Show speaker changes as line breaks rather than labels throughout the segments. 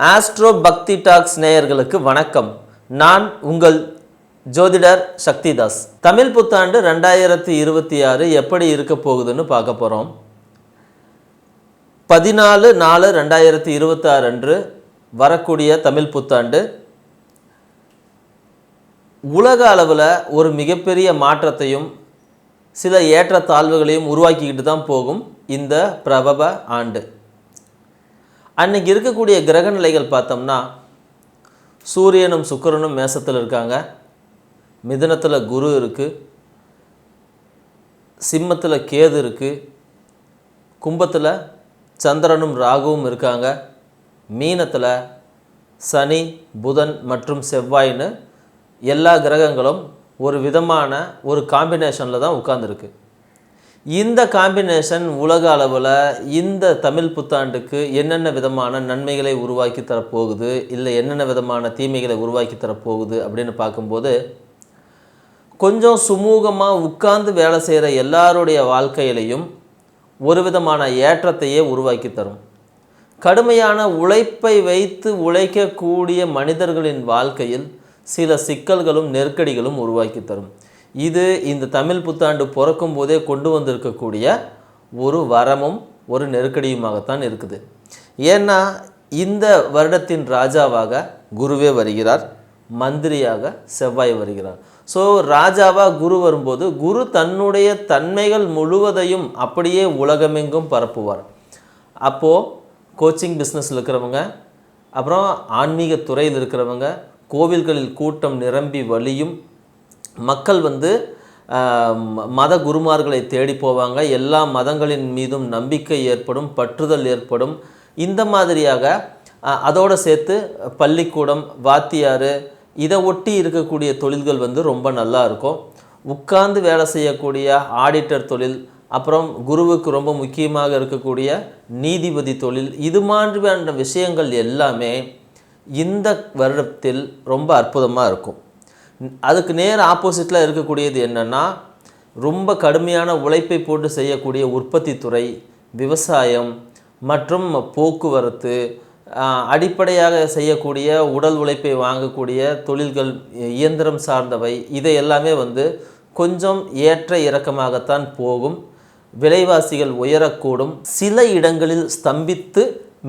Astro பக்தி tax நேயர்களுக்கு வணக்கம். நான் உங்கள் ஜோதிடர் சக்திதாஸ். தமிழ் புத்தாண்டு 2026 எப்படி இருக்க போகுதுன்னு பார்க்க போகிறோம். 14/4/2026 அன்று வரக்கூடிய தமிழ் புத்தாண்டு உலக அளவில் ஒரு மிகப்பெரிய மாற்றத்தையும் சில ஏற்றத்தாழ்வுகளையும் உருவாக்கிக்கிட்டு தான் போகும் இந்த பிரபவ ஆண்டு. அன்றைக்கி இருக்கக்கூடிய கிரக நிலைகள் பார்த்தோம்னா, சூரியனும் சுக்கிரனும் மேசத்தில் இருக்காங்க, மிதுனத்தில் குரு இருக்குது, சிம்மத்தில் கேது இருக்குது, கும்பத்தில் சந்திரனும் ராகுவும் இருக்காங்க, மீனத்தில் சனி புதன் மற்றும் செவ்வாய்னு எல்லா கிரகங்களும் ஒரு விதமான ஒரு காம்பினேஷனில் தான் உட்கார்ந்துருக்கு. இந்த காம்பினேஷன் உலக அளவில் இந்த தமிழ் புத்தாண்டுக்கு என்னென்ன விதமான நன்மைகளை உருவாக்கி தரப்போகுது, இல்லை என்னென்ன விதமான தீமைகளை உருவாக்கி தரப்போகுது அப்படின்னு பார்க்கும்போது, கொஞ்சம் சுமூகமாக உட்கார்ந்து வேலை செய்கிற எல்லாருடைய வாழ்க்கையிலையும் ஒரு விதமான ஏற்றத்தையே உருவாக்கி தரும். கடுமையான உழைப்பை வைத்து உழைக்கக்கூடிய மனிதர்களின் வாழ்க்கையில் சில சிக்கல்களும் நெருக்கடிகளும் உருவாக்கி தரும். இது இந்த தமிழ் புத்தாண்டு பிறக்கும் போதே கொண்டு வந்திருக்கக்கூடிய ஒரு வரமும் ஒரு நெருக்கடியுமாகத்தான் இருக்குது. ஏன்னா இந்த வருடத்தின் ராஜாவாக குருவே வருகிறார், மந்திரியாக செவ்வாய் வருகிறார். ஸோ ராஜாவாக குரு வரும்போது குரு தன்னுடைய தன்மைகள் முழுவதையும் அப்படியே உலகமெங்கும் பரப்புவார். அப்போது கோச்சிங் பிஸ்னஸில் இருக்கிறவங்க, அப்புறம் ஆன்மீக துறையில் இருக்கிறவங்க, கோவில்களில் கூட்டம் நிரம்பி வழியும், மக்கள் மத குருமார்களை தேடி போவாங்க, எல்லா மதங்களின் மீதும் நம்பிக்கை ஏற்படும், பற்றுதல் ஏற்படும். இந்த மாதிரியாக அதோடு சேர்த்து பள்ளிக்கூடம், வாத்தியார், இதை ஒட்டி இருக்கக்கூடிய தொழில்கள் ரொம்ப நல்லா இருக்கும். உட்கார்ந்து வேலை செய்யக்கூடிய ஆடிட்டர் தொழில், அப்புறம் குருவுக்கு ரொம்ப முக்கியமாக இருக்கக்கூடிய நீதிபதி தொழில், இது மாதிரியான விஷயங்கள் எல்லாமே இந்த வருடத்தில் ரொம்ப அற்புதமாக இருக்கும். அதுக்கு நேர் ஆப்போசிட்டில் இருக்கக்கூடியது என்னென்னா, ரொம்ப கடுமையான உழைப்பை போட்டு செய்யக்கூடிய உற்பத்தி துறை, விவசாயம் மற்றும் போக்குவரத்து, அடிப்படையாக செய்யக்கூடிய உடல் உழைப்பை வாங்கக்கூடிய தொழில்கள், இயந்திரம் சார்ந்தவை, இதை எல்லாமே கொஞ்சம் ஏற்ற இறக்கமாகத்தான் போகும். விலைவாசிகள் உயரக்கூடும், சில இடங்களில் ஸ்தம்பித்து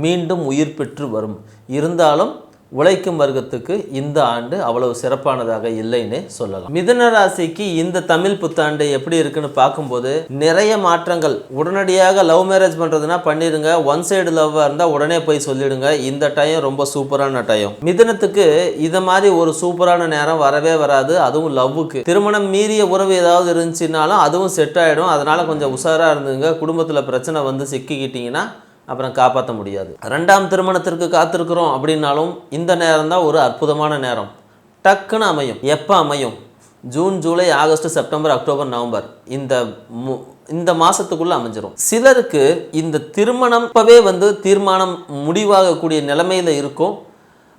மீண்டும் உயிர் பெற்று வரும். இருந்தாலும் உழைக்கும் வர்க்கத்துக்கு இந்த ஆண்டு அவ்வளவு சிறப்பானதாக இல்லைன்னு சொல்லலாம். மிதுன ராசிக்கு இந்த தமிழ் புத்தாண்டு எப்படி இருக்குன்னு பார்க்கும்போது நிறைய மாற்றங்கள். உடனடியாக லவ் மேரேஜ் பண்ணுறதுனா பண்ணிடுங்க, ஒன் சைடு லவ்வாக இருந்தால் உடனே போய் சொல்லிடுங்க. இந்த டைம் ரொம்ப சூப்பரான டைம். மிதுனத்துக்கு இதை மாதிரி ஒரு சூப்பரான நேரம் வரவே வராது. அதுவும் லவ்வுக்கு திருமணம் மீறிய உறவு ஏதாவது இருந்துச்சுனாலும் அதுவும் செட் ஆகிடும். அதனால் கொஞ்சம் உஷாராக இருந்துங்க. குடும்பத்தில் பிரச்சனை சிக்கிக்கிட்டிங்கன்னா அப்புறம் காப்பாற்ற முடியாது. 2ஆம் திருமணத்திற்கு காத்திருக்கிறோம் அப்படின்னாலும் இந்த நேரம் தான் ஒரு அற்புதமான நேரம். டக்குன்னு அமையும். எப்போ அமையும்? June, July, August, September, October, November, இந்த மாதத்துக்குள்ளே அமைஞ்சிரும். சிலருக்கு இந்த திருமணம் இப்போவே தீர்மானம் முடிவாகக்கூடிய நிலைமையில் இருக்கும்.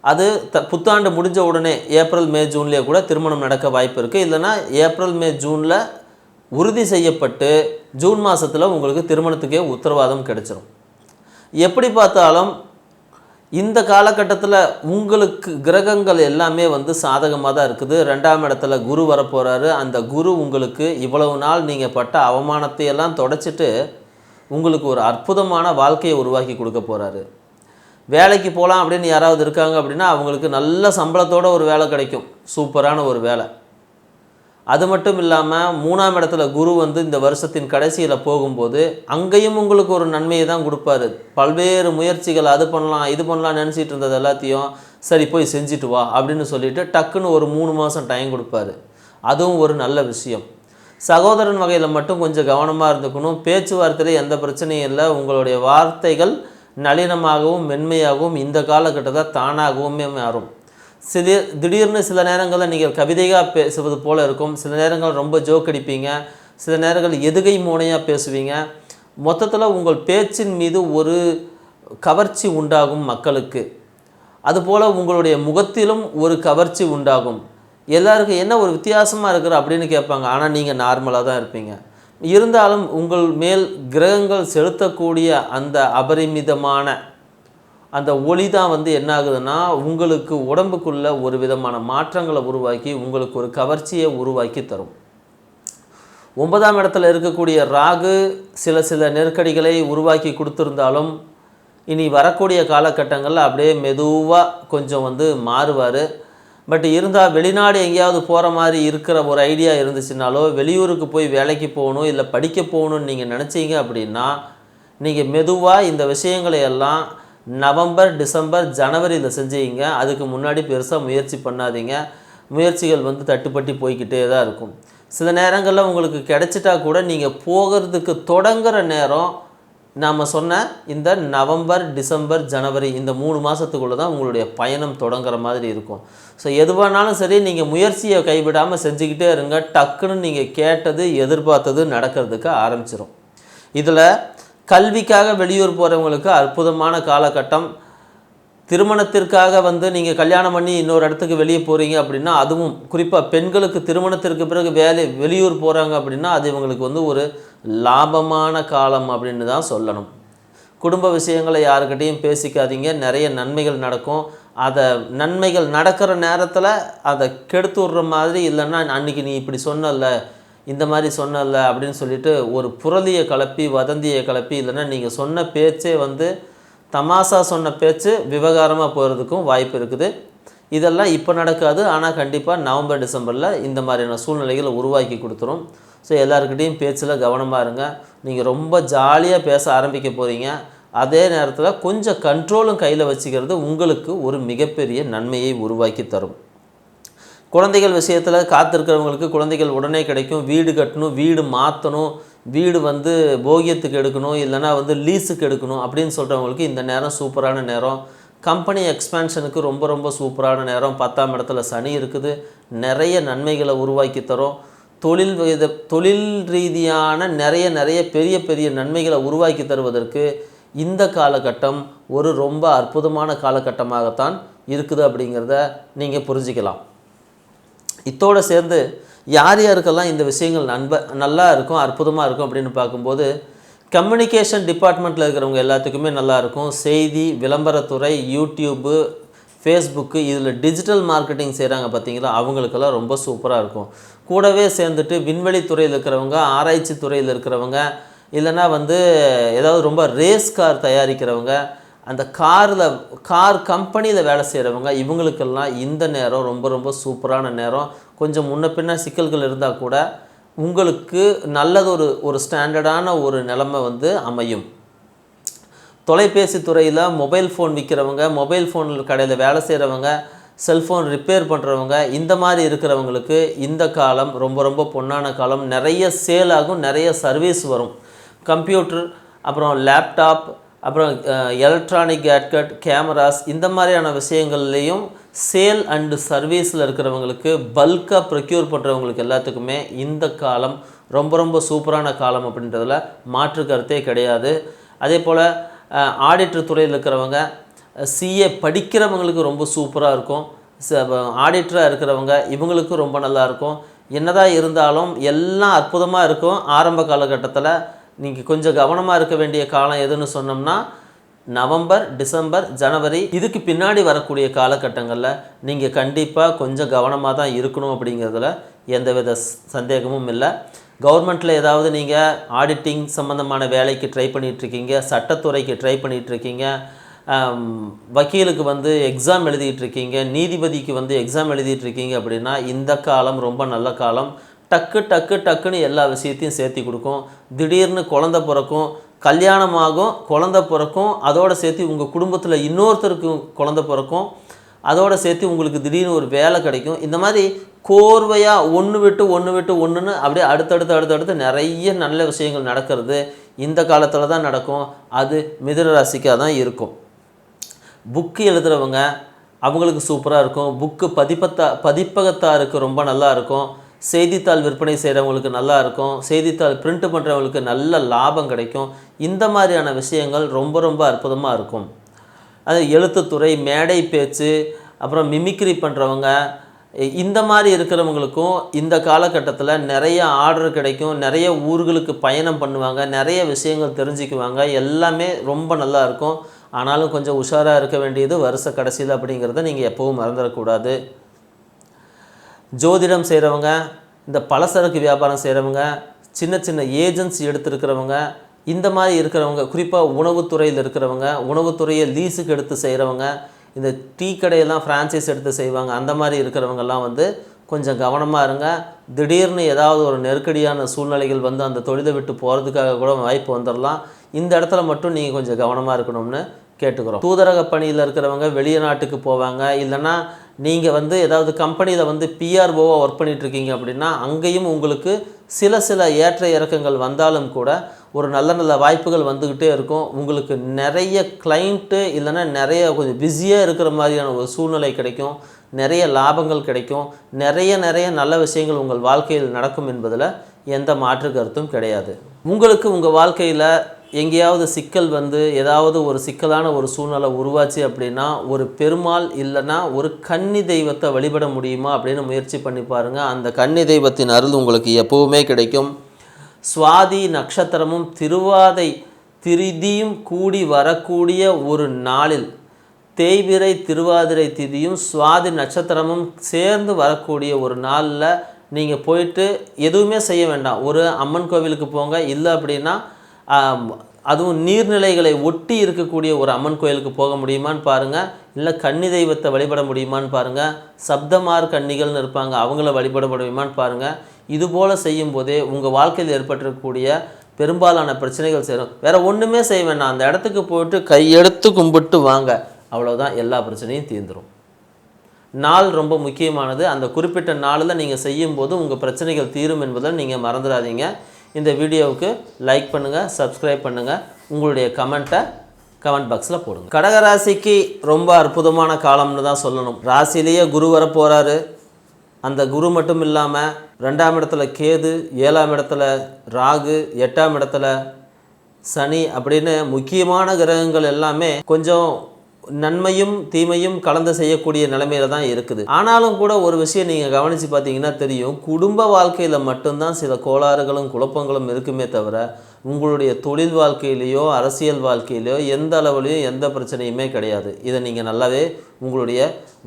அது புத்தாண்டு முடிஞ்ச உடனே ஏப்ரல், மே, ஜூன்லேயே கூட திருமணம் நடக்க வாய்ப்பு இருக்குது. இல்லைனா ஏப்ரல், மே, ஜூனில் உறுதி செய்யப்பட்டு ஜூன் மாதத்தில் உங்களுக்கு திருமணத்துக்கே உத்தரவாதம் கிடைச்சிரும். எப்படி பார்த்தாலும் இந்த காலகட்டத்தில் உங்களுக்கு கிரகங்கள் எல்லாமே சாதகமாக தான் இருக்குது. 2ஆம் இடத்துல குரு வரப்போகிறாரு. அந்த குரு உங்களுக்கு இவ்வளவு நாள் நீங்கள் பட்ட அவமானத்தையெல்லாம் தொடச்சிட்டு உங்களுக்கு ஒரு அற்புதமான வாழ்க்கையை உருவாக்கி கொடுக்க போகிறாரு. வேலைக்கு போகலாம் அப்படின்னு யாராவது இருக்காங்க அப்படின்னா அவங்களுக்கு நல்ல சம்பளத்தோடு ஒரு வேலை கிடைக்கும், சூப்பரான ஒரு வேலை. அது மட்டும் இல்லாமல் 3ஆம் இடத்துல குரு இந்த வருஷத்தின் கடைசியில் போகும்போது அங்கேயும் உங்களுக்கு ஒரு நன்மையை தான் கொடுப்பாரு. பல்வேறு முயற்சிகள், அது பண்ணலாம் இது பண்ணலாம் நினச்சிட்டு இருந்தது எல்லாத்தையும் சரி போய் செஞ்சுட்டு வா அப்படின்னு சொல்லிட்டு டக்குன்னு ஒரு 3 மாதம் டைம் கொடுப்பாரு. அதுவும் ஒரு நல்ல விஷயம். சகோதரன் வகையில் மட்டும் கொஞ்சம் கவனமாக இருந்துக்கணும். பேச்சுவார்த்தையில் எந்த பிரச்சனையும் இல்லை. உங்களுடைய வார்த்தைகள் நளினமாகவும் மென்மையாகவும் இந்த காலகட்டத்தில் தானாகவுமே மாறும். திடீர்னு சில நேரங்களில் நீங்கள் கவிதையாக பேசுவது போல் இருக்கும். சில நேரங்கள் ரொம்ப ஜோக் அடிப்பீங்க, சில நேரங்கள் எதுகை மோனையாக பேசுவீங்க. மொத்தத்தில் உங்கள் பேச்சின் மீது ஒரு கவர்ச்சி உண்டாகும் மக்களுக்கு. அதுபோல் உங்களுடைய முகத்திலும் ஒரு கவர்ச்சி உண்டாகும். எல்லாருக்கும் என்ன ஒரு வித்தியாசமாக இருக்கிற அப்படின்னு கேட்பாங்க. ஆனால் நீங்கள் நார்மலாக தான் இருப்பீங்க. இருந்தாலும் உங்கள் மேல் கிரகங்கள் செலுத்தக்கூடிய அந்த அபரிமிதமான அந்த ஒளி தான் வந்து என்ன ஆகுதுன்னா உங்களுக்கு உடம்புக்குள்ள ஒரு விதமான மாற்றங்களை உருவாக்கி உங்களுக்கு ஒரு கவர்ச்சியை உருவாக்கி தரும். 9ஆம் இடத்துல இருக்கக்கூடிய ராகு சில நெருக்கடிகளை உருவாக்கி கொடுத்துருந்தாலும் இனி வரக்கூடிய காலகட்டங்களில் அப்படியே மெதுவாக கொஞ்சம் வந்து மாறுவார். பட் இருந்தால் வெளிநாடு எங்கேயாவது போகிற மாதிரி இருக்கிற ஒரு ஐடியா இருந்துச்சுனாலோ, வெளியூருக்கு போய் வேலைக்கு போகணும் இல்லை படிக்க போகணுன்னு நீங்கள் நினச்சிங்க அப்படின்னா நீங்கள் மெதுவாக இந்த விஷயங்களை எல்லாம் நவம்பர், டிசம்பர், ஜனவரியில் செஞ்சீங்க. அதுக்கு முன்னாடி பெருசாக முயற்சி பண்ணாதீங்க. முயற்சிகள் வந்து தட்டுப்பட்டு போய்கிட்டே தான் இருக்கும். சில நேரங்களில் உங்களுக்கு கிடைச்சிட்டா கூட நீங்கள் போகிறதுக்கு தொடங்குகிற நேரம் நாம் சொன்ன இந்த நவம்பர், டிசம்பர், ஜனவரி இந்த 3 மாதத்துக்குள்ளே தான் உங்களுடைய பயணம் தொடங்குற மாதிரி இருக்கும். ஸோ எதுவானாலும் சரி நீங்கள் முயற்சியை கைவிடாமல் செஞ்சுக்கிட்டே இருங்க. டக்குன்னு நீங்கள் கேட்டது எதிர்பார்த்தது நடக்கிறதுக்கு ஆரம்பிச்சிடும். இதில் கல்விக்காக வெளியூர் போகிறவங்களுக்கு அற்புதமான காலகட்டம். திருமணத்திற்காக வந்து நீங்கள் கல்யாணம் பண்ணி இன்னொரு இடத்துக்கு வெளியே போகிறீங்க அப்படின்னா, அதுவும் குறிப்பாக பெண்களுக்கு திருமணத்திற்கு பிறகு வெளியூர் போகிறாங்க அப்படின்னா அது இவங்களுக்கு வந்து ஒரு லாபமான காலம் அப்படின்னு தான் சொல்லணும். குடும்ப விஷயங்களை யாருக்கிட்டையும் பேசிக்காதீங்க. நிறைய நன்மைகள் நடக்கும். அதை நன்மைகள் நடக்கிற நேரத்தில் அதை கெடுத்து விட்ற மாதிரி, இல்லைன்னா அன்றைக்கி நீ இப்படி சொன்னல, இந்த மாதிரி சொன்னல அப்படின்னு சொல்லிட்டு ஒரு புரளியை கிளப்பி வதந்தியை கிளப்பி, இல்லைன்னா நீங்கள் சொன்ன பேச்சே வந்து தமாசா சொன்ன பேச்சு விவகாரமாக போகிறதுக்கும் வாய்ப்பு இருக்குது. இதெல்லாம் இப்போ நடக்காது. ஆனால் கண்டிப்பாக நவம்பர், டிசம்பரில் இந்த மாதிரியான சூழ்நிலைகளை உருவாக்கி கொடுத்துரும். ஸோ எல்லாருக்கிட்டையும் பேச்சில் கவனமாக இருங்க. நீங்கள் ரொம்ப ஜாலியாக பேச ஆரம்பிக்க போகிறீங்க. அதே நேரத்தில் கொஞ்சம் கண்ட்ரோலும் கையில் வச்சுக்கிறது உங்களுக்கு ஒரு மிகப்பெரிய நன்மையை உருவாக்கி தரும். குழந்தைகள் விஷயத்தில் காத்திருக்கிறவங்களுக்கு குழந்தைகள் உடனே கிடைக்கும். வீடு கட்டணும், வீடு மாற்றணும், வீடு வந்து போகியத்துக்கு எடுக்கணும், இல்லைனா வந்து லீஸுக்கு எடுக்கணும் அப்படின்னு சொல்கிறவங்களுக்கு இந்த நேரம் சூப்பரான நேரம். கம்பெனி எக்ஸ்பேன்ஷனுக்கு ரொம்ப ரொம்ப சூப்பரான நேரம். 10ஆம் இடத்துல சனி இருக்குது. நிறைய நன்மைகளை உருவாக்கி தரும். தொழில் ரீதியான நிறைய பெரிய நன்மைகளை உருவாக்கி தருவதற்கு இந்த காலகட்டம் ஒரு ரொம்ப அற்புதமான காலகட்டமாகத்தான் இருக்குது அப்படிங்கிறத நீங்கள் புரிஞ்சிக்கலாம். இத்தோடு சேர்ந்து யார் யாருக்கெல்லாம் இந்த விஷயங்கள் நல்லா இருக்கும், அற்புதமாக இருக்கும் அப்படின்னு பார்க்கும்போது, கம்யூனிகேஷன் டிபார்ட்மெண்ட்டில் இருக்கிறவங்க எல்லாத்துக்குமே நல்லாயிருக்கும். செய்தி, விளம்பரத்துறை, யூடியூப்பு, ஃபேஸ்புக்கு, இதில் டிஜிட்டல் மார்க்கெட்டிங் செய்கிறாங்க பார்த்தீங்களா, அவங்களுக்கெல்லாம் ரொம்ப சூப்பராக இருக்கும். கூடவே சேர்ந்துட்டு விண்வெளி துறையில் இருக்கிறவங்க, ஆராய்ச்சி துறையில் இருக்கிறவங்க, இல்லைனா வந்து ஏதாவது ரொம்ப ரேஸ் கார் தயாரிக்கிறவங்க, அந்த கார் கம்பெனியில் வேலை செய்கிறவங்க, இவங்களுக்கெல்லாம் இந்த நேரம் ரொம்ப ரொம்ப சூப்பரான நேரம். கொஞ்சம் முன்ன பின்ன சிக்கல்கள் இருந்தால் கூட உங்களுக்கு நல்லது ஒரு ஸ்டாண்டர்டான ஒரு நிலைமை வந்து அமையும். தொலைபேசி துறையில் மொபைல் ஃபோன் விற்கிறவங்க, மொபைல் ஃபோன் கடையில் வேலை செய்கிறவங்க, செல்ஃபோன் ரிப்பேர் பண்ணுறவங்க, இந்த மாதிரி இருக்கிறவங்களுக்கு இந்த காலம் ரொம்ப ரொம்ப பொன்னான காலம். நிறைய சேல் ஆகும், நிறைய சர்வீஸ் வரும். கம்ப்யூட்டர், அப்புறம் லேப்டாப், அப்புறம் எலக்ட்ரானிக் கேட்கட், கேமராஸ், இந்த மாதிரியான விஷயங்கள்லேயும் சேல் அண்டு சர்வீஸில் இருக்கிறவங்களுக்கு, பல்காக ப்ரொக்யூர் பண்ணுறவங்களுக்கு எல்லாத்துக்குமே இந்த காலம் ரொம்ப ரொம்ப சூப்பரான காலம் அப்படின்றதில் மாற்று கருத்தே கிடையாது. அதே போல் ஆடிட்டர் துறையில் இருக்கிறவங்க, சிஏ படிக்கிறவங்களுக்கு ரொம்ப சூப்பராக இருக்கும். ஆடிட்டராக இருக்கிறவங்க இவங்களுக்கும் ரொம்ப நல்லாயிருக்கும். என்னதான் இருந்தாலும் எல்லாம் அற்புதமாக இருக்கும். ஆரம்ப காலகட்டத்தில் நீங்கள் கொஞ்சம் கவனமாக இருக்க வேண்டிய காலம் எதுன்னு சொன்னோம்னா நவம்பர், டிசம்பர், ஜனவரி, இதுக்கு பின்னாடி வரக்கூடிய காலகட்டங்களில் நீங்கள் கண்டிப்பாக கொஞ்சம் கவனமாக தான் இருக்கணும் அப்படிங்கிறதுல எந்தவித சந்தேகமும் இல்லை. கவர்மெண்ட்டில் ஏதாவது நீங்கள் ஆடிட்டிங் சம்மந்தமான வேலைக்கு ட்ரை பண்ணிகிட்ருக்கீங்க, சட்டத்துறைக்கு ட்ரை பண்ணிகிட்ருக்கீங்க, வக்கீலுக்கு வந்து எக்ஸாம் எழுதிட்டுருக்கீங்க, நீதிபதிக்கு வந்து எக்ஸாம் எழுதிட்டுருக்கீங்க அப்படின்னா இந்த காலம் ரொம்ப நல்ல காலம். டக்குன்னு எல்லா விஷயத்தையும் சேர்த்தி கொடுக்கும். திடீர்னு குழந்த பிறக்கும், கல்யாணமாகும், குழந்த பிறக்கும், அதோடு சேர்த்து உங்கள் குடும்பத்தில் இன்னொருத்தருக்கு குழந்த பிறக்கும், அதோடு சேர்த்து உங்களுக்கு திடீர்னு ஒரு வேலை கிடைக்கும். இந்த மாதிரி கோர்வையாக ஒன்று விட்டு ஒன்றுன்னு அப்படியே அடுத்தடுத்து நிறைய நல்ல விஷயங்கள் நடக்கிறது இந்த காலத்தில் தான் நடக்கும். அது மிதுன ராசிக்காக தான் இருக்கும். புக்கு எழுதுகிறவங்க அவங்களுக்கு சூப்பராக இருக்கும். புக்கு பதிப்பகத்தாருக்கு ரொம்ப நல்லா இருக்கும். செய்தித்தாள் விற்பனை செய்கிறவங்களுக்கு நல்லா இருக்கும். செய்தித்தாள் பிரிண்ட் பண்ணுறவங்களுக்கு நல்ல லாபம் கிடைக்கும். இந்த மாதிரியான விஷயங்கள் ரொம்ப ரொம்ப அற்புதமாக இருக்கும். அது எழுத்துத்துறை, மேடை பேச்சு, அப்புறம் மிமிக்ரி பண்ணுறவங்க, இந்த மாதிரி இருக்கிறவங்களுக்கும் இந்த காலகட்டத்தில் நிறைய ஆர்டர் கிடைக்கும். நிறைய ஊர்களுக்கு பயணம் பண்ணுவாங்க, நிறைய விஷயங்கள் தெரிஞ்சுக்குவாங்க. எல்லாமே ரொம்ப நல்லா இருக்கும். ஆனாலும் கொஞ்சம் உஷாராக இருக்க வேண்டியது வருஷ கடைசியில் அப்படிங்கிறத நீங்கள் எப்பவும் மறந்துடக்கூடாது. ஜோதிடம் செய்கிறவங்க, இந்த பலசரக்கு வியாபாரம் செய்கிறவங்க, சின்ன சின்ன ஏஜென்சி எடுத்துருக்கிறவங்க, இந்த மாதிரி இருக்கிறவங்க, குறிப்பாக உணவுத்துறையில் இருக்கிறவங்க, உணவுத்துறையை லீஸுக்கு எடுத்து செய்கிறவங்க, இந்த டீ கடையெல்லாம் ஃப்ரான்ச்சைஸ் எடுத்து செய்வாங்க, அந்த மாதிரி இருக்கிறவங்கெல்லாம் கொஞ்சம் கவனமாக இருங்க. திடீர்னு ஏதாவது ஒரு நெருக்கடியான சூழ்நிலைகள் அந்த தொழிலை விட்டு போகிறதுக்காக கூட வாய்ப்பு வந்துடலாம். இந்த இடத்துல மட்டும் நீங்கள் கொஞ்சம் கவனமாக இருக்கணும்னு கேட்டுக்கிறோம். தூதரக பணியில் இருக்கிறவங்க வெளிநாட்டுக்கு போவாங்க, இல்லைன்னா நீங்கள் ஏதாவது கம்பெனியில் பிஆர்ஓவாக ஒர்க் பண்ணிகிட்ருக்கீங்க அப்படின்னா அங்கேயும் உங்களுக்கு சில ஏற்ற இறக்கங்கள் வந்தாலும் கூட ஒரு நல்ல வாய்ப்புகள் வந்துக்கிட்டே இருக்கும். உங்களுக்கு நிறைய கிளைண்ட்டு இல்லைன்னா நிறைய கொஞ்சம் பிஸியாக இருக்கிற மாதிரியான ஒரு சூழ்நிலை கிடைக்கும், நிறைய லாபங்கள் கிடைக்கும், நிறைய நல்ல விஷயங்கள் உங்கள் வாழ்க்கையில் நடக்கும் என்பதில் எந்த மாற்று கருத்தும் கிடையாது. உங்களுக்கு உங்கள் வாழ்க்கையில் எங்கேயாவது சிக்கல் ஏதாவது ஒரு சிக்கலான ஒரு சூழ்நிலை உருவாச்சு அப்படின்னா ஒரு பெருமாள் இல்லைன்னா ஒரு கன்னி தெய்வத்தை வழிபட முடியுமா அப்படின்னு முயற்சி பண்ணி பாருங்கள். அந்த கன்னி தெய்வத்தின் அருள் உங்களுக்கு எப்போவுமே கிடைக்கும். சுவாதி நட்சத்திரமும் திருவாதை திதியும் கூடி வரக்கூடிய ஒரு நாளில், தேய்பிறை திருவாதிரை திதியும் சுவாதி நட்சத்திரமும் சேர்ந்து வரக்கூடிய ஒரு நாளில் நீங்கள் போயிட்டு எதுவுமே செய்ய வேண்டாம், ஒரு அம்மன் கோவிலுக்கு போங்க. இல்லை அப்படின்னா அதுவும் நீர்நிலைகளை ஒட்டி இருக்கக்கூடிய ஒரு அம்மன் கோயிலுக்கு போக முடியுமான்னு பாருங்கள். இல்லை கன்னி தெய்வத்தை வழிபட முடியுமான்னு பாருங்கள். சப்தமார் கன்னிகள்னு இருப்பாங்க, அவங்கள வழிபட முடியுமான்னு பாருங்கள். இதுபோல் செய்யும்போதே உங்கள் வாழ்க்கையில் ஏற்பட்டிருக்கக்கூடிய பெரும்பாலான பிரச்சனைகள் சேரும். வேறு ஒன்றுமே செய்ய வேண்டாம், அந்த இடத்துக்கு போய்ட்டு கையெடுத்து கும்பிட்டு வாங்க, அவ்வளோதான், எல்லா பிரச்சனையும் தீர்ந்துடும். நாள் ரொம்ப முக்கியமானது. அந்த குறிப்பிட்ட நாளில் நீங்கள் செய்யும்போது உங்கள் பிரச்சனைகள் தீரும் என்பதை நீங்கள் மறந்துடாதீங்க. இந்த வீடியோவுக்கு லைக் பண்ணுங்கள், சப்ஸ்கிரைப் பண்ணுங்கள், உங்களுடைய கமெண்ட் பாக்ஸில் போடுங்க. கடகராசிக்கு ரொம்ப அற்புதமான காலம்னு தான் சொல்லணும். ராசிலேயே குரு வர போகிறாரு. அந்த குரு மட்டும் இல்லாமல் 2ஆம் இடத்துல கேது, 7ஆம் இடத்துல ராகு, 8ஆம் இடத்துல சனி அப்படின்னு முக்கியமான கிரகங்கள் எல்லாமே கொஞ்சம் நன்மையும் தீமையும் கலந்து செய்யக்கூடிய நிலைமையில தான் இருக்குது. ஆனாலும் கூட ஒரு விஷயம் நீங்கள் கவனித்து பார்த்தீங்கன்னா தெரியும், குடும்ப வாழ்க்கையில் மட்டும்தான் சில கோளாறுகளும் குழப்பங்களும் இருக்குமே தவிர உங்களுடைய தொழில் வாழ்க்கையிலையோ அரசியல் வாழ்க்கையிலையோ எந்த அளவுலையும் எந்த பிரச்சனையுமே கிடையாது. இதை நீங்கள் நல்லாவே உங்களுடைய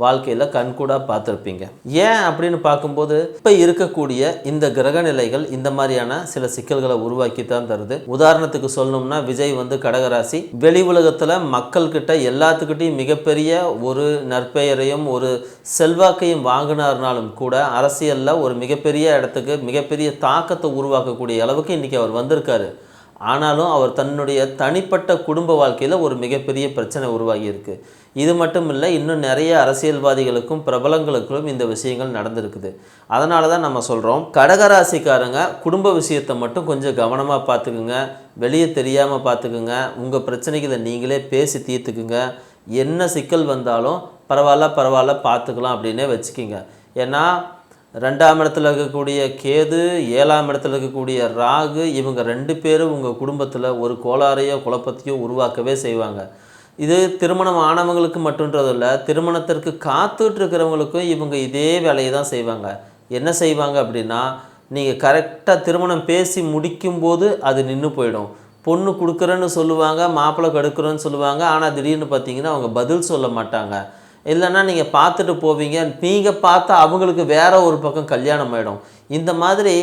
வாழ்க்கையில் கண்கூடாக பார்த்துருப்பீங்க. ஏன் அப்படின்னு பார்க்கும்போது இப்போ இருக்கக்கூடிய இந்த கிரக நிலைகள் இந்த மாதிரியான சில சிக்கல்களை உருவாக்கி தான் தருது. உதாரணத்துக்கு சொல்லணும்னா விஜய் கடகராசி, வெளி உலகத்தில் மக்கள்கிட்ட எல்லாத்துக்கிட்டையும் மிகப்பெரிய ஒரு நற்பெயரையும் ஒரு செல்வாக்கையும் வாங்கினார்னாலும் கூட அரசியலில் ஒரு மிகப்பெரிய இடத்துக்கு மிகப்பெரிய தாக்கத்தை உருவாக்கக்கூடிய அளவுக்கு இன்றைக்கி அவர் வந்திருக்காரு. ஆனாலும் அவர் தன்னுடைய தனிப்பட்ட குடும்ப வாழ்க்கையில் ஒரு மிகப்பெரிய பிரச்சனை உருவாகி இருக்கு. இது மட்டும் இல்லை, இன்னும் நிறைய அரசியல்வாதிகளுக்கும் பிரபலங்களுக்கும் இந்த விஷயங்கள் நடந்திருக்குது. அதனால தான் நம்ம சொல்கிறோம், கடகராசிக்காரங்க குடும்ப விஷயத்தை மட்டும் கொஞ்சம் கவனமாக பார்த்துக்குங்க, வெளியே தெரியாமல் பார்த்துக்குங்க. உங்கள் பிரச்சனைகளை நீங்களே பேசி தீர்த்துக்குங்க. என்ன சிக்கல் வந்தாலும் பரவாயில்ல பார்த்துக்கலாம் அப்படின்னே வச்சுக்கிங்க. ஏன்னா 2ஆம் இடத்துல இருக்கக்கூடிய கேது, 7ஆம் இடத்துல இருக்கக்கூடிய ராகு, இவங்க 2 பேரும் உங்கள் குடும்பத்தில் ஒரு கோளாறையோ குழப்பத்தையோ உருவாக்கவே செய்வாங்க. இது திருமணம் ஆனவங்களுக்கு மட்டுன்றதில்ல, திருமணத்திற்கு காத்துட்ருக்கிறவங்களுக்கும் இவங்க இதே வேலையை தான் செய்வாங்க. என்ன செய்வாங்க அப்படின்னா, நீங்கள் கரெக்டாக திருமணம் பேசி முடிக்கும்போது அது நின்று போயிடும். பொண்ணு கொடுக்குறேன்னு சொல்லுவாங்க, மாப்பிள்ளை கெடுக்குறேன்னு சொல்லுவாங்க, ஆனால் திடீர்னு பார்த்தீங்கன்னா அவங்க பதில் சொல்ல மாட்டாங்க. இல்லைன்னா நீங்கள் பார்த்துட்டு போவீங்க, நீங்கள் பார்த்தா அவங்களுக்கு வேற ஒரு பக்கம் கல்யாணம் ஆகிடும். இந்த மாதிரி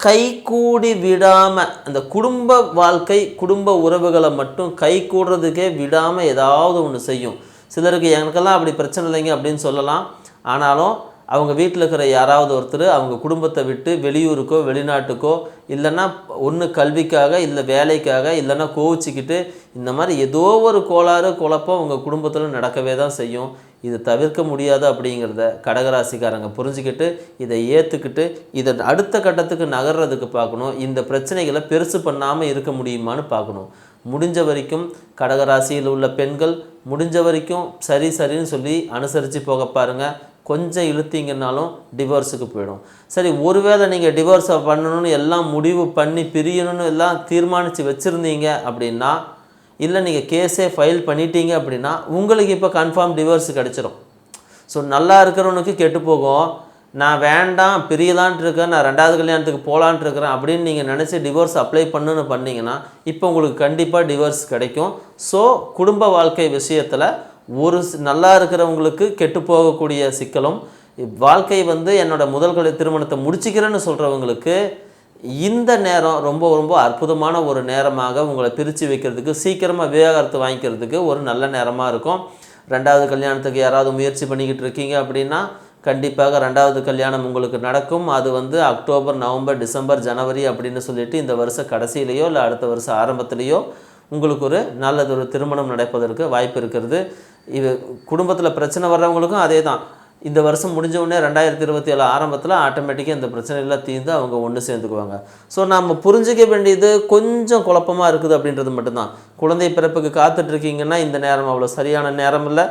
கைகூடி விடாமல் அந்த குடும்ப வாழ்க்கை குடும்ப உறவுகளை மட்டும் கைகூடுறதுக்கே விடாமல் ஏதாவது ஒன்று செய்யும். சிலருக்கு எனக்கெல்லாம் அப்படி பிரச்சனை இல்லைங்க அப்படின்னு சொல்லலாம். ஆனாலும் அவங்க வீட்டில் இருக்கிற யாராவது ஒருத்தர் அவங்க குடும்பத்தை விட்டு வெளியூருக்கோ வெளிநாட்டுக்கோ இல்லைன்னா ஒன்று கல்விக்காக இல்லை வேலைக்காக இல்லைன்னா கோவிச்சிக்கிட்டு இந்த மாதிரி ஏதோ ஒரு கோளாறு குழப்பம் உங்கள் குடும்பத்தில் நடக்கவே தான் செய்யும். இது தவிர்க்க முடியாது அப்படிங்கிறத கடகராசிக்காரங்க புரிஞ்சுக்கிட்டு இதை ஏற்றுக்கிட்டு இதை அடுத்த கட்டத்துக்கு நகர்றதுக்கு பார்க்கணும். இந்த பிரச்சனைகளை பெருசு பண்ணாமல் இருக்க முடியுமான்னு பார்க்கணும். முடிஞ்ச வரைக்கும் கடகராசியில் உள்ள பெண்கள் முடிஞ்ச வரைக்கும் சரின்னு சொல்லி அனுசரித்து போக பாருங்கள். கொஞ்சம் இழுத்தீங்கன்னாலும் டிவோர்ஸுக்கு போயிடும். சரி, ஒருவேளை நீங்கள் டிவோர்ஸை பண்ணணும்னு எல்லாம் முடிவு பண்ணி பிரியணும்னு எல்லாம் தீர்மானித்து வச்சுருந்தீங்க அப்படின்னா, இல்லை நீங்கள் கேஸே ஃபைல் பண்ணிட்டீங்க அப்படின்னா உங்களுக்கு இப்போ கன்ஃபார்ம் டிவோர்ஸ் கிடச்சிரும். ஸோ நல்லா இருக்கிறவனுக்கு கெட்டு போகும், நான் வேண்டாம் பிரியலான்ட்டு இருக்கேன், நான் 2வது கல்யாணத்துக்கு போகலான்ட்டு இருக்கிறேன் அப்படின்னு நீங்கள் நினச்சி டிவோர்ஸ் அப்ளை பண்ணிங்கன்னா இப்போ உங்களுக்கு கண்டிப்பாக டிவோர்ஸ் கிடைக்கும். ஸோ குடும்ப வாழ்க்கை விஷயத்தில் ஒரு நல்லா இருக்கிறவங்களுக்கு கெட்டு போகக்கூடிய சிக்கலும், வாழ்க்கை என்னோடய முதல் திருமணத்தை முடிச்சிக்கிறேன்னு சொல்கிறவங்களுக்கு இந்த நேரம் ரொம்ப ரொம்ப அற்புதமான ஒரு நேரமாக உங்களை பிரித்து வைக்கிறதுக்கு, சீக்கிரமாக விவாகரத்து வாங்கிக்கிறதுக்கு ஒரு நல்ல நேரமாக இருக்கும். 2வது கல்யாணத்துக்கு யாராவது முயற்சி பண்ணிக்கிட்டு இருக்கீங்க அப்படின்னா கண்டிப்பாக 2வது கல்யாணம் உங்களுக்கு நடக்கும். அது அக்டோபர், நவம்பர், டிசம்பர், ஜனவரி அப்படின்னு சொல்லிட்டு இந்த வருஷம் கடைசியிலையோ இல்லை அடுத்த வருஷம் ஆரம்பத்திலேயோ உங்களுக்கு ஒரு நல்லதொரு திருமணம் நடப்பதற்கு வாய்ப்பு இருக்கிறது. இது குடும்பத்தில் பிரச்சனை வர்றவங்களுக்கும் அதே தான். இந்த வருஷம் முடிஞ்ச உடனே 2027 ஆரம்பத்தில் ஆட்டோமேட்டிக்காக இந்த பிரச்சனையெல்லாம் தீர்ந்து அவங்க ஒன்று சேர்ந்துக்குவாங்க. ஸோ நம்ம புரிஞ்சிக்க வேண்டியது கொஞ்சம் குழப்பமாக இருக்குது அப்படின்றது மட்டும்தான். குழந்தை பிறப்புக்கு காத்துட்ருக்கீங்கன்னா இந்த நேரம் அவ்வளோ சரியான நேரம் இல்லை.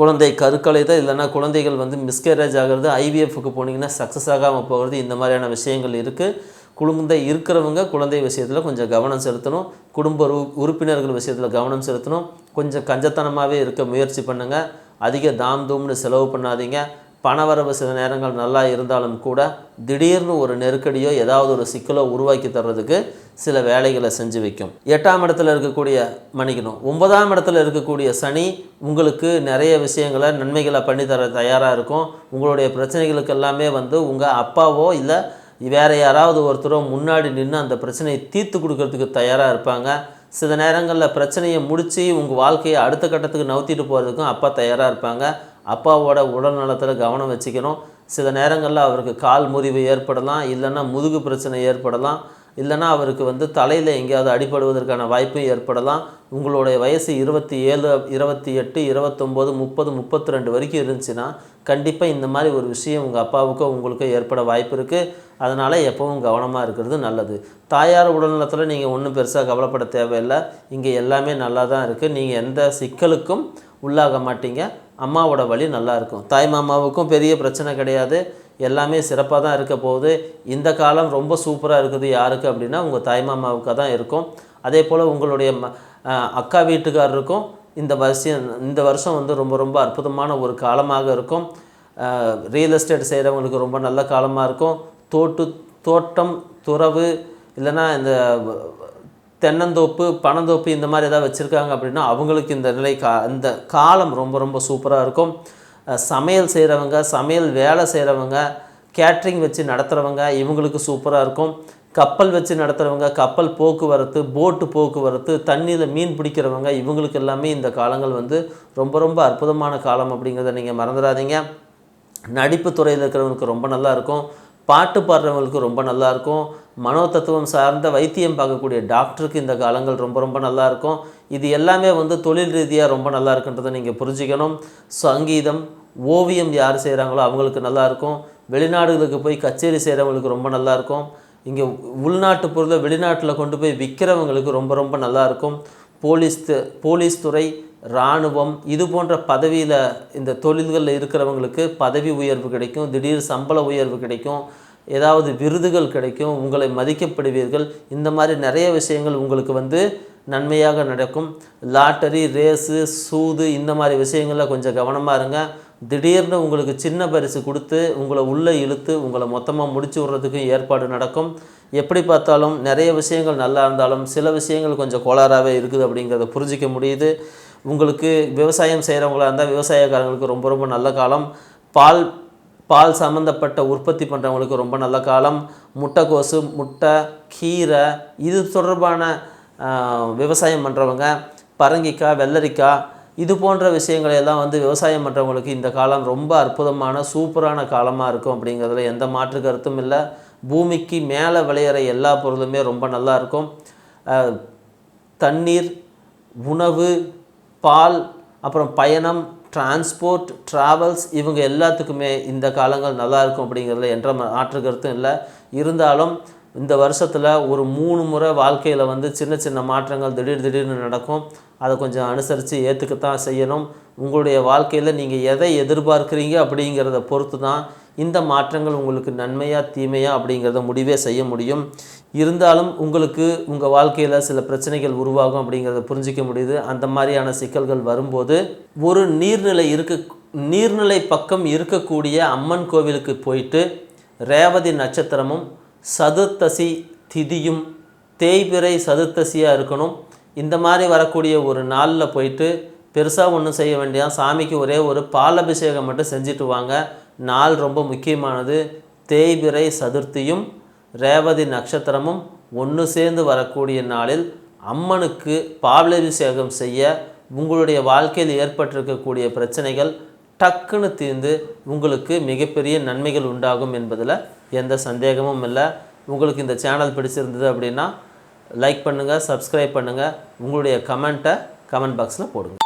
குழந்தை கருக்கலை தான், இல்லைன்னா குழந்தைகள் மிஸ்கேரேஜ் ஆகிறது, ஐவிஎஃப்க்கு போனீங்கன்னா சக்ஸஸ் ஆகாமல் போகிறது, இந்த மாதிரியான விஷயங்கள் இருக்குது. குழந்தை இருக்கிறவங்க குழந்தை விஷயத்தில் கொஞ்சம் கவனம் செலுத்தணும். குடும்ப உறுப்பினர்கள் விஷயத்தில் கவனம் செலுத்தணும். கொஞ்சம் கஞ்சத்தனமாகவே இருக்க முயற்சி பண்ணுங்கள். அதிக தூம்னு செலவு பண்ணாதீங்க. பணவரவு சில நேரங்கள் நல்லா இருந்தாலும் கூட திடீர்னு ஒரு நெருக்கடியோ ஏதாவது ஒரு சிக்கலோ உருவாக்கி தர்றதுக்கு சில வேலைகளை செஞ்சு வைக்கும். 8ஆம் இடத்துல இருக்கக்கூடிய 9ஆம் இடத்துல இருக்கக்கூடிய சனி உங்களுக்கு நிறைய விஷயங்களை நன்மைகளை பண்ணி தர தயாராக இருக்கும். உங்களுடைய பிரச்சனைகளுக்கு எல்லாமே உங்கள் அப்பாவோ இல்லை வேறு யாராவது ஒருத்தரோ முன்னாடி நின்று அந்த பிரச்சனையை தீர்த்து கொடுக்கறதுக்கு தயாராக இருப்பாங்க. சில நேரங்களில் பிரச்சனையை முடித்து உங்கள் வாழ்க்கையை அடுத்த கட்டத்துக்கு நவுத்திட்டு போகிறதுக்கும் அப்பா தயாராக இருப்பாங்க. அப்பாவோட உடல் நலத்தில் கவனம் வச்சுக்கணும். சில நேரங்களில் அவருக்கு கால் முறிவு ஏற்படலாம், இல்லைன்னா முதுகு பிரச்சனை ஏற்படலாம், இல்லைன்னா அவருக்கு தலையில் எங்கேயாவது அடிபடுவதற்கான வாய்ப்பும் ஏற்படலாம். உங்களுடைய வயசு 27, 28, 29, 30, 32 வரைக்கும் இருந்துச்சுன்னா கண்டிப்பாக இந்த மாதிரி ஒரு விஷயம் உங்கள் அப்பாவுக்கோ உங்களுக்கோ ஏற்பட வாய்ப்பு இருக்குது. அதனால் எப்பவும் கவனமாக இருக்கிறது நல்லது. தாயார் உடல்நலத்தில் நீங்கள் ஒன்றும் பெருசாக கவலைப்பட தேவையில்லை. இங்கே எல்லாமே நல்லா தான் இருக்குது. நீங்கள் எந்த சிக்கலுக்கும் உள்ளாக மாட்டீங்க. அம்மாவோட வழி நல்லா இருக்கும். தாய் மாமாவுக்கும் பெரிய பிரச்சனை கிடையாது. எல்லாமே சிறப்பாக தான் இருக்க போகுது. இந்த காலம் ரொம்ப சூப்பராக இருக்குது. யாருக்கு அப்படின்னா உங்கள் தாய் மாமாவுக்காக தான் இருக்கும். அதே போல் உங்களுடைய அக்கா வீட்டுக்காரருக்கும் இந்த வருஷம் ரொம்ப ரொம்ப அற்புதமான ஒரு காலமாக இருக்கும். ரியல் எஸ்டேட் செய்கிறவங்களுக்கு ரொம்ப நல்ல காலமாக இருக்கும். தோட்டம், துறவு, இல்லைன்னா இந்த தென்னந்தோப்பு, பனந்தோப்பு இந்த மாதிரி ஏதாவது வச்சுருக்காங்க அப்படின்னா அவங்களுக்கு இந்த இந்த காலம் ரொம்ப ரொம்ப சூப்பராக இருக்கும். சமையல் செய்கிறவங்க, சமையல் வேலை செய்கிறவங்க, கேட்ரிங் வச்சு நடத்துகிறவங்க இவங்களுக்கு சூப்பராக இருக்கும். கப்பல் வச்சு நடத்துகிறவங்க, கப்பல் போக்குவரத்து, போட்டு போக்குவரத்து, தண்ணியில் மீன் பிடிக்கிறவங்க இவங்களுக்கு எல்லாமே இந்த காலங்கள் ரொம்ப ரொம்ப அற்புதமான காலம் அப்படிங்கிறத நீங்கள் மறந்துடாதீங்க. நடிப்பு துறையில் இருக்கிறவங்களுக்கு ரொம்ப நல்லா இருக்கும். பாட்டு பாடுறவங்களுக்கு ரொம்ப நல்லாயிருக்கும். மனோ தத்துவம் சார்ந்த வைத்தியம் பார்க்கக்கூடிய டாக்டருக்கு இந்த காலங்கள் ரொம்ப ரொம்ப நல்லாயிருக்கும். இது எல்லாமே தொழில் ரீதியாக ரொம்ப நல்லா இருக்குன்றதை நீங்கள் புரிஞ்சுக்கணும். சங்கீதம், ஓவியம் யார் செய்கிறாங்களோ அவங்களுக்கு நல்லாயிருக்கும். வெளிநாடுகளுக்கு போய் கச்சேரி செய்கிறவங்களுக்கு ரொம்ப நல்லாயிருக்கும். இங்கே உள்நாட்டு பொருளை வெளிநாட்டில் கொண்டு போய் விற்கிறவங்களுக்கு ரொம்ப ரொம்ப நல்லாயிருக்கும். போலீஸ் துறை, இராணுவம் இது போன்ற பதவியில் இந்த தொழில்களில் இருக்கிறவங்களுக்கு பதவி உயர்வு கிடைக்கும். திடீர் சம்பள உயர்வு கிடைக்கும். ஏதாவது விருதுகள் கிடைக்கும். உங்களை மதிக்கப்படுவீர்கள். இந்த மாதிரி நிறைய விஷயங்கள் உங்களுக்கு நன்மையாக நடக்கும். லாட்டரி, ரேஸு, சூது இந்த மாதிரி விஷயங்களில் கொஞ்சம் கவனமாக இருங்க. திடீர்னு உங்களுக்கு சின்ன பரிசு கொடுத்து உங்களை உள்ளே இழுத்து உங்களை மொத்தமாக முடிச்சு விட்றதுக்கும் ஏற்பாடு நடக்கும். எப்படி பார்த்தாலும் நிறைய விஷயங்கள் நல்லா இருந்தாலும் சில விஷயங்கள் கொஞ்சம் கோளாறாகவே இருக்குது அப்படிங்கிறத புரிஞ்சிக்க முடியுது. உங்களுக்கு விவசாயம் செய்கிறவங்களா இருந்தால் விவசாயக்காரங்களுக்கு ரொம்ப ரொம்ப நல்ல காலம். பால் சம்மந்தப்பட்ட உற்பத்தி பண்ணுறவங்களுக்கு ரொம்ப நல்ல காலம். முட்டைக்கோசு, முட்டை, கீரை இது தொடர்பான விவசாயம் பண்ணுறவங்க, பரங்கிக்காய், வெள்ளரிக்காய் இது போன்ற விஷயங்களை எல்லாம் விவசாயம் பண்ணுறவங்களுக்கு இந்த காலம் ரொம்ப அற்புதமான சூப்பரான காலமாக இருக்கும் அப்படிங்கிறதுல எந்த மாற்று கருத்தும் இல்லை. பூமிக்கு மேலே விளையிற எல்லா பொருளுமே ரொம்ப நல்லா இருக்கும். தண்ணீர், உணவு, பால், அப்புறம் பயணம், டிரான்ஸ்போர்ட், ட்ராவல்ஸ் இவங்க எல்லாத்துக்குமே இந்த காலங்கள் நல்லா இருக்கும் அப்படிங்கிறதுல என்ற மாற்று கருத்தும் இல்லை. இருந்தாலும் இந்த வருஷத்தில் ஒரு 3 முறை வாழ்க்கையில் சின்ன சின்ன மாற்றங்கள் திடீர்னு நடக்கும். அதை கொஞ்சம் அனுசரித்து ஏற்றுக்கத்தான் செய்யணும். உங்களுடைய வாழ்க்கையில் நீங்கள் எதை எதிர்பார்க்குறீங்க அப்படிங்கிறத பொறுத்து தான் இந்த மாற்றங்கள் உங்களுக்கு நன்மையா தீமையா அப்படிங்கிறத முடிவே செய்ய முடியும். இருந்தாலும் உங்களுக்கு உங்கள் வாழ்க்கையில் சில பிரச்சனைகள் உருவாகும் அப்படிங்கிறத புரிஞ்சிக்க முடியுது. அந்த மாதிரியான சிக்கல்கள் வரும்போது ஒரு நீர்நிலை பக்கம் இருக்கக்கூடிய அம்மன் கோவிலுக்கு போயிட்டு ரேவதி நட்சத்திரமும் சதுர்த்தசி திதியும் தேய்பிறை சதுர்த்தசியாக இருக்கணும். இந்த மாதிரி வரக்கூடிய ஒரு நாளில் போயிட்டு பெருசாக ஒன்றும் செய்ய வேண்டியதான், சாமிக்கு ஒரே ஒரு பாலபிஷேகம் மட்டும் செஞ்சுட்டு வாங்க. நாள் ரொம்ப முக்கியமானது. தேய்பிறை சதுர்த்தியும் ரேவதி நட்சத்திரமும் ஒன்று சேர்ந்து வரக்கூடிய நாளில் அம்மனுக்கு பாலாபிஷேகம் செய்ய உங்களுடைய வாழ்க்கையில் ஏற்பட்டிருக்கக்கூடிய பிரச்சனைகள் டக்குன்னு தீர்ந்து உங்களுக்கு மிகப்பெரிய நன்மைகள் உண்டாகும் என்பதில் எந்த சந்தேகமும் இல்லை. உங்களுக்கு இந்த சேனல் பிடிச்சிருந்தது அப்படின்னா லைக் பண்ணுங்கள், சப்ஸ்கிரைப் பண்ணுங்கள், உங்களுடைய கமெண்ட்டை கமெண்ட் பாக்ஸில் போடுங்க.